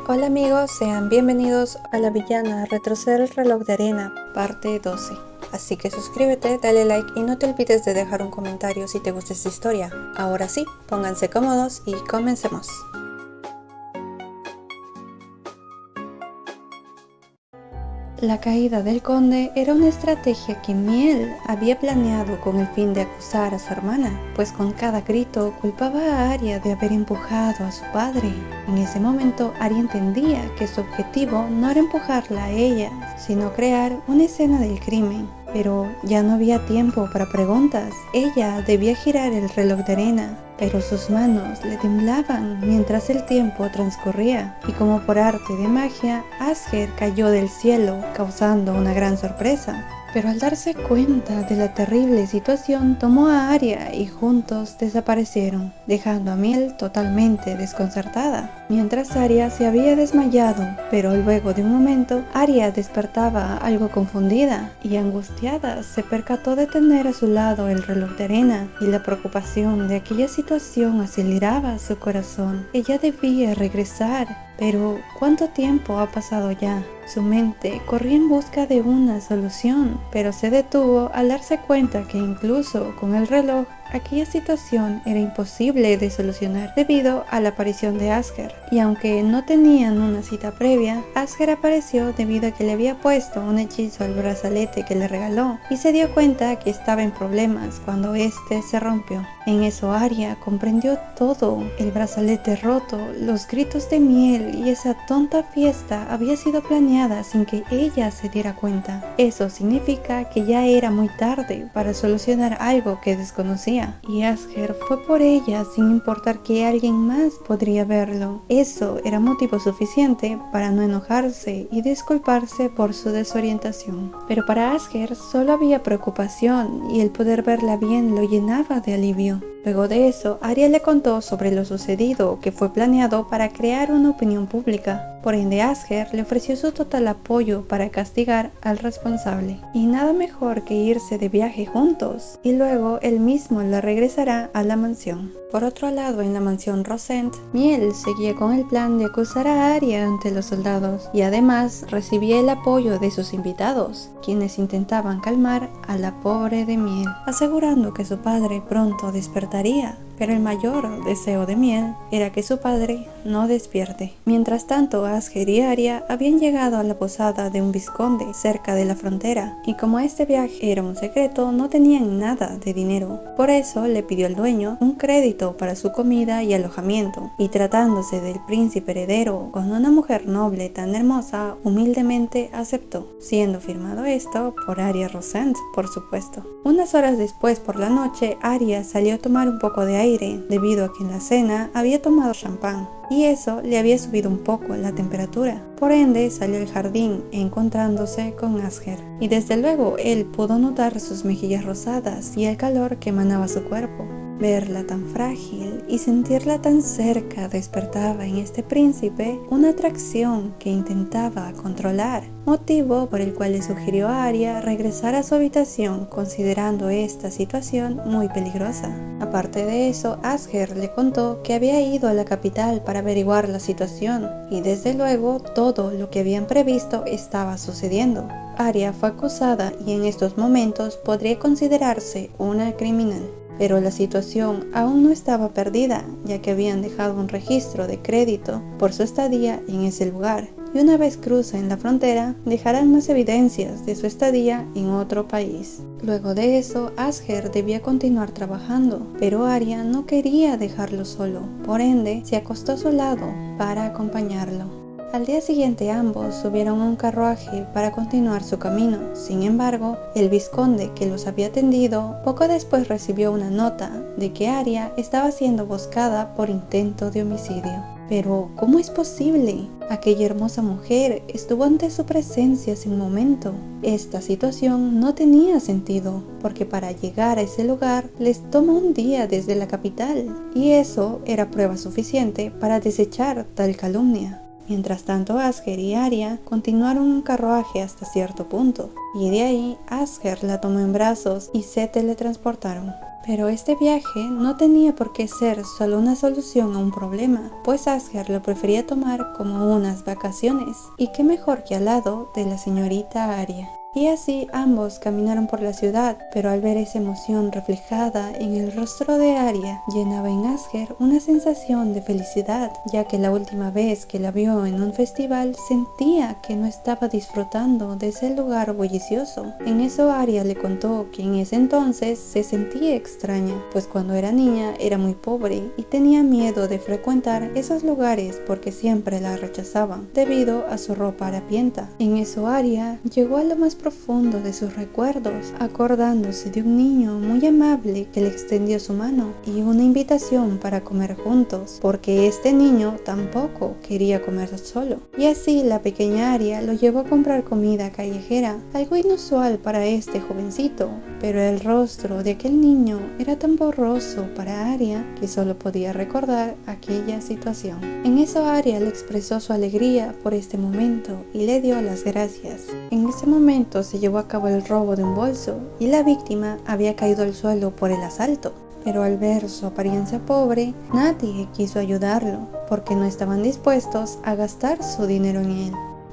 Hola amigos, sean bienvenidos a La Villana retroceder el reloj de arena, parte 12. Así que suscríbete, dale like y no te olvides de dejar un comentario si te gusta esta historia. Ahora sí, pónganse cómodos y comencemos. La caída del conde era una estrategia que Miel había planeado con el fin de acusar a su hermana, pues con cada grito culpaba a Arya de haber empujado a su padre. En ese momento Arya entendía que su objetivo no era empujarla a ella, sino crear una escena del crimen. Pero ya no había tiempo para preguntas. Ella debía girar el reloj de arena, pero sus manos le temblaban mientras el tiempo transcurría, y como por arte de magia, Asger cayó del cielo, causando una gran sorpresa. Pero al darse cuenta de la terrible situación, tomó a Arya y juntos desaparecieron, dejando a Miel totalmente desconcertada. Mientras Arya se había desmayado, pero luego de un momento, Arya despertaba algo confundida y angustiada. Se percató de tener a su lado el reloj de arena, y la preocupación de aquella situación aceleraba su corazón. Ella debía regresar. Pero, ¿cuánto tiempo ha pasado ya? Su mente corría en busca de una solución, pero se detuvo al darse cuenta que incluso con el reloj, aquella situación era imposible de solucionar debido a la aparición de Asger. Y aunque no tenían una cita previa, Asger apareció debido a que le había puesto un hechizo al brazalete que le regaló, y se dio cuenta que estaba en problemas cuando este se rompió. En eso Arya comprendió todo: el brazalete roto, los gritos de Miel y esa tonta fiesta había sido planeada sin que ella se diera cuenta. Eso significa que ya era muy tarde para solucionar algo que desconocía, y Asger fue por ella sin importar que alguien más podría verlo. Eso era motivo suficiente para no enojarse y disculparse por su desorientación. Pero para Asger solo había preocupación, y el poder verla bien lo llenaba de alivio. Luego de eso, Arya le contó sobre lo sucedido, que fue planeado para crear una opinión pública. Por ende, Asger le ofreció su total apoyo para castigar al responsable. Y nada mejor que irse de viaje juntos, y luego él mismo la regresará a la mansión. Por otro lado, en la mansión Rosent, Miel seguía con el plan de acusar a Arya ante los soldados, y además recibía el apoyo de sus invitados, quienes intentaban calmar a la pobre de Miel, asegurando que su padre pronto despertaría. Pero el mayor deseo de Miel era que su padre no despierte. Mientras tanto, Asger y Arya habían llegado a la posada de un vizconde cerca de la frontera, y como este viaje era un secreto, no tenían nada de dinero. Por eso le pidió al dueño un crédito para su comida y alojamiento, y tratándose del príncipe heredero con una mujer noble tan hermosa, humildemente aceptó, siendo firmado esto por Arya Rosent, por supuesto. Unas horas después, por la noche, Arya salió a tomar un poco de aire, debido a que en la cena había tomado champán, y eso le había subido un poco la temperatura. Por ende, salió al jardín encontrándose con Asger, y desde luego él pudo notar sus mejillas rosadas y el calor que emanaba su cuerpo. Verla tan frágil y sentirla tan cerca despertaba en este príncipe una atracción que intentaba controlar, motivo por el cual le sugirió a Arya regresar a su habitación, considerando esta situación muy peligrosa. Aparte de eso, Asger le contó que había ido a la capital para averiguar la situación, y desde luego todo lo que habían previsto estaba sucediendo. Arya fue acusada y en estos momentos podría considerarse una criminal. Pero la situación aún no estaba perdida, ya que habían dejado un registro de crédito por su estadía en ese lugar, y una vez crucen la frontera, dejarán más evidencias de su estadía en otro país. Luego de eso, Asger debía continuar trabajando, pero Arya no quería dejarlo solo, por ende, se acostó a su lado para acompañarlo. Al día siguiente ambos subieron a un carruaje para continuar su camino. Sin embargo, el vizconde que los había atendido poco después recibió una nota de que Arya estaba siendo buscada por intento de homicidio. Pero, ¿cómo es posible? Aquella hermosa mujer estuvo ante su presencia hace un momento. Esta situación no tenía sentido, porque para llegar a ese lugar les toma un día desde la capital, y eso era prueba suficiente para desechar tal calumnia. Mientras tanto, Asger y Arya continuaron un carruaje hasta cierto punto, y de ahí Asger la tomó en brazos y se teletransportaron. Pero este viaje no tenía por qué ser solo una solución a un problema, pues Asger lo prefería tomar como unas vacaciones, y qué mejor que al lado de la señorita Aria. Y así ambos caminaron por la ciudad, pero al ver esa emoción reflejada en el rostro de Aria, llenaba en Asger una sensación de felicidad, ya que la última vez que la vio en un festival sentía que no estaba disfrutando de ese lugar bullicioso. En eso Aria le contó que en ese entonces se sentía extraña, pues cuando era niña era muy pobre y tenía miedo de frecuentar esos lugares porque siempre la rechazaban debido a su ropa harapienta. En eso Aria llegó a lo más profundo de sus recuerdos, acordándose de un niño muy amable que le extendió su mano y una invitación para comer juntos, porque este niño tampoco quería comer solo. Y así la pequeña Aria lo llevó a comprar comida callejera, algo inusual para este jovencito, pero el rostro de aquel niño era tan borroso para Aria que solo podía recordar aquella situación. En eso Aria le expresó su alegría por este momento y le dio las gracias. En ese momento se llevó a cabo el robo de un bolso y la víctima había caído al suelo por el asalto. Pero al ver su apariencia pobre, nadie quiso ayudarlo porque no estaban dispuestos a gastar su dinero en él.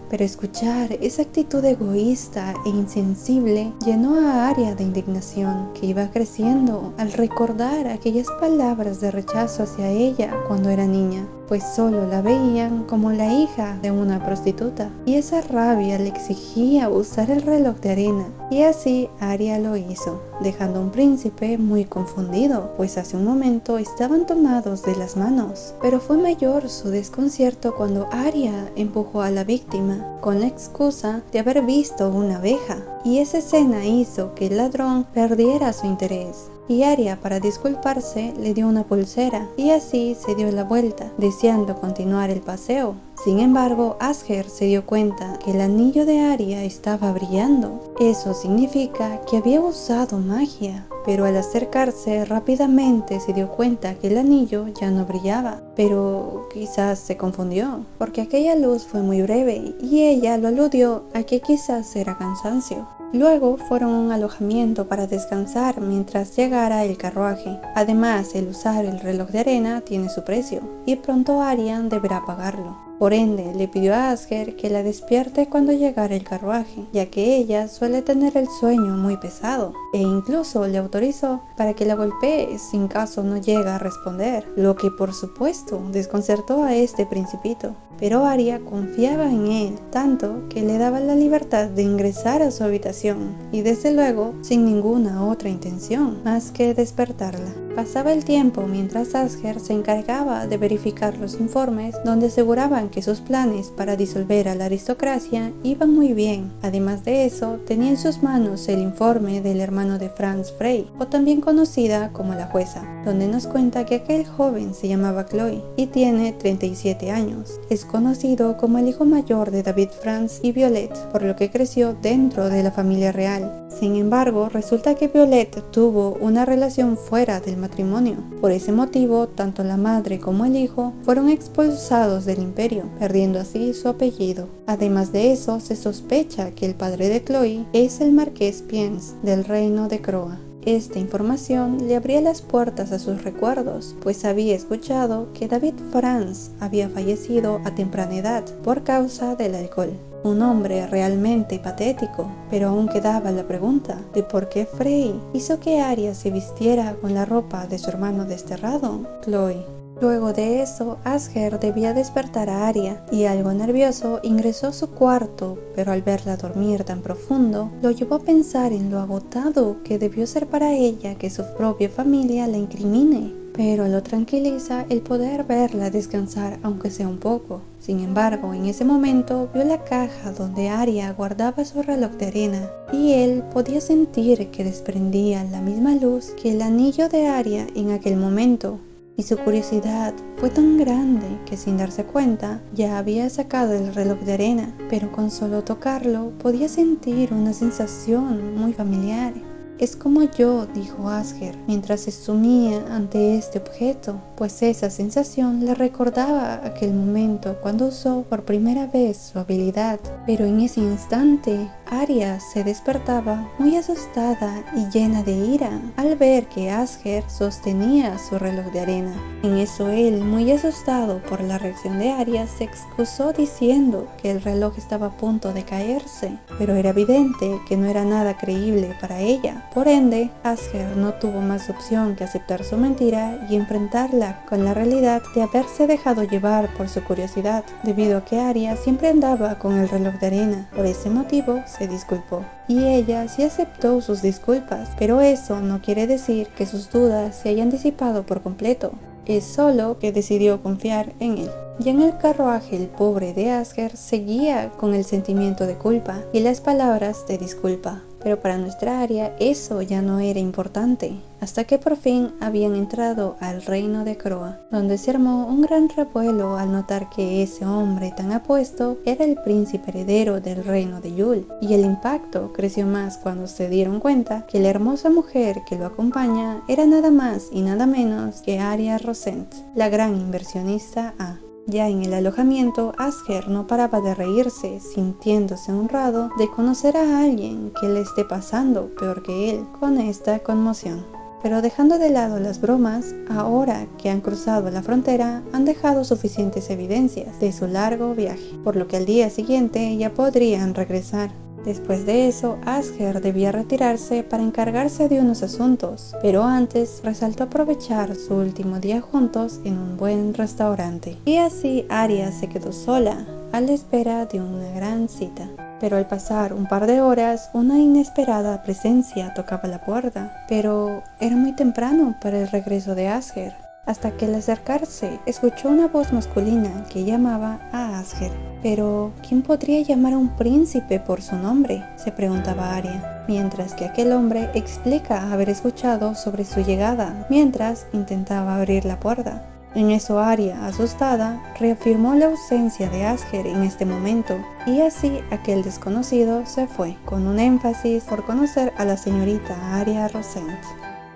Pero escuchar esa actitud egoísta e insensible llenó a Aria de indignación, que iba creciendo al recordar aquellas palabras de rechazo hacia ella cuando era niña, pues solo la veían como la hija de una prostituta, y esa rabia le exigía usar el reloj de arena, y así Aria lo hizo, dejando a un príncipe muy confundido, pues hace un momento estaban tomados de las manos. Pero fue mayor su desconcierto cuando Aria empujó a la víctima, con la excusa de haber visto una abeja, y esa escena hizo que el ladrón perdiera su interés. Y Aria, para disculparse, le dio una pulsera y así se dio la vuelta, deseando continuar el paseo. Sin embargo, Asger se dio cuenta que el anillo de Aria estaba brillando. Eso significa que había usado magia, pero al acercarse rápidamente se dio cuenta que el anillo ya no brillaba. Pero quizás se confundió, porque aquella luz fue muy breve y ella lo aludió a que quizás era cansancio. Luego fueron a un alojamiento para descansar mientras llegara el carruaje. Además, el usar el reloj de arena tiene su precio, y pronto Aria deberá pagarlo. Por ende, le pidió a Asger que la despierte cuando llegara el carruaje, ya que ella suele tener el sueño muy pesado, e incluso le autorizó para que la golpee sin caso no llega a responder, lo que por supuesto desconcertó a este principito. Pero Aria confiaba en él tanto que le daba la libertad de ingresar a su habitación, y desde luego sin ninguna otra intención más que despertarla. Pasaba el tiempo mientras Asger se encargaba de verificar los informes donde aseguraban que sus planes para disolver a la aristocracia iban muy bien. Además de eso, tenía en sus manos el informe del hermano de Franz Frey, o también conocida como la jueza, donde nos cuenta que aquel joven se llamaba Chloe y tiene 37 años. Es conocido como el hijo mayor de David Franz y Violette, por lo que creció dentro de la familia real. Sin embargo, resulta que Violette tuvo una relación fuera del matrimonio. Por ese motivo, tanto la madre como el hijo fueron expulsados del imperio, perdiendo así su apellido. Además de eso, se sospecha que el padre de Chloe es el marqués Piens del reino de Croa. Esta información le abría las puertas a sus recuerdos, pues había escuchado que David Franz había fallecido a temprana edad por causa del alcohol. Un hombre realmente patético, pero aún quedaba la pregunta de por qué Frey hizo que Aria se vistiera con la ropa de su hermano desterrado, Chloe. Luego de eso, Asger debía despertar a Aria y algo nervioso ingresó a su cuarto, pero al verla dormir tan profundo, lo llevó a pensar en lo agotado que debió ser para ella que su propia familia la incrimine. Pero lo tranquiliza el poder verla descansar aunque sea un poco. Sin embargo, en ese momento vio la caja donde Aria guardaba su reloj de arena y él podía sentir que desprendía la misma luz que el anillo de Aria en aquel momento. Y su curiosidad fue tan grande que sin darse cuenta ya había sacado el reloj de arena, pero con solo tocarlo podía sentir una sensación muy familiar. Es como yo, dijo Asger, mientras se sumía ante este objeto, pues esa sensación le recordaba aquel momento cuando usó por primera vez su habilidad. Pero en ese instante, Arya se despertaba muy asustada y llena de ira al ver que Asger sostenía su reloj de arena. En eso él, muy asustado por la reacción de Arya, se excusó diciendo que el reloj estaba a punto de caerse, pero era evidente que no era nada creíble para ella. Por ende, Asger no tuvo más opción que aceptar su mentira y enfrentarla con la realidad de haberse dejado llevar por su curiosidad, debido a que Arya siempre andaba con el reloj de arena. Por ese motivo se disculpó. Y ella sí aceptó sus disculpas, pero eso no quiere decir que sus dudas se hayan disipado por completo. Es solo que decidió confiar en él. Y en el carruaje el pobre de Asger seguía con el sentimiento de culpa y las palabras de disculpa. Pero para nuestra Arya eso ya no era importante, hasta que por fin habían entrado al reino de Croa, donde se armó un gran revuelo al notar que ese hombre tan apuesto era el príncipe heredero del reino de Yul, y el impacto creció más cuando se dieron cuenta que la hermosa mujer que lo acompaña era nada más y nada menos que Arya Rosent, la gran inversionista A. Ya en el alojamiento, Asger no paraba de reírse, sintiéndose honrado de conocer a alguien que le esté pasando peor que él con esta conmoción. Pero dejando de lado las bromas, ahora que han cruzado la frontera, han dejado suficientes evidencias de su largo viaje, por lo que al día siguiente ya podrían regresar. Después de eso, Asger debía retirarse para encargarse de unos asuntos, pero antes resaltó aprovechar su último día juntos en un buen restaurante. Y así Arya se quedó sola, a la espera de una gran cita. Pero al pasar un par de horas, una inesperada presencia tocaba la puerta, pero era muy temprano para el regreso de Asger. Hasta que al acercarse, escuchó una voz masculina que llamaba a Asger. Pero, ¿quién podría llamar a un príncipe por su nombre?, se preguntaba Arya, mientras que aquel hombre explica haber escuchado sobre su llegada, mientras intentaba abrir la puerta. En eso Arya, asustada, reafirmó la ausencia de Asger en este momento, y así aquel desconocido se fue, con un énfasis por conocer a la señorita Arya Rosent.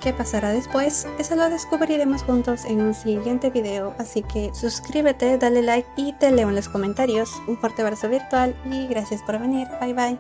¿Qué pasará después? Eso lo descubriremos juntos en un siguiente video, así que suscríbete, dale like y te leo en los comentarios. Un fuerte abrazo virtual y gracias por venir. Bye bye.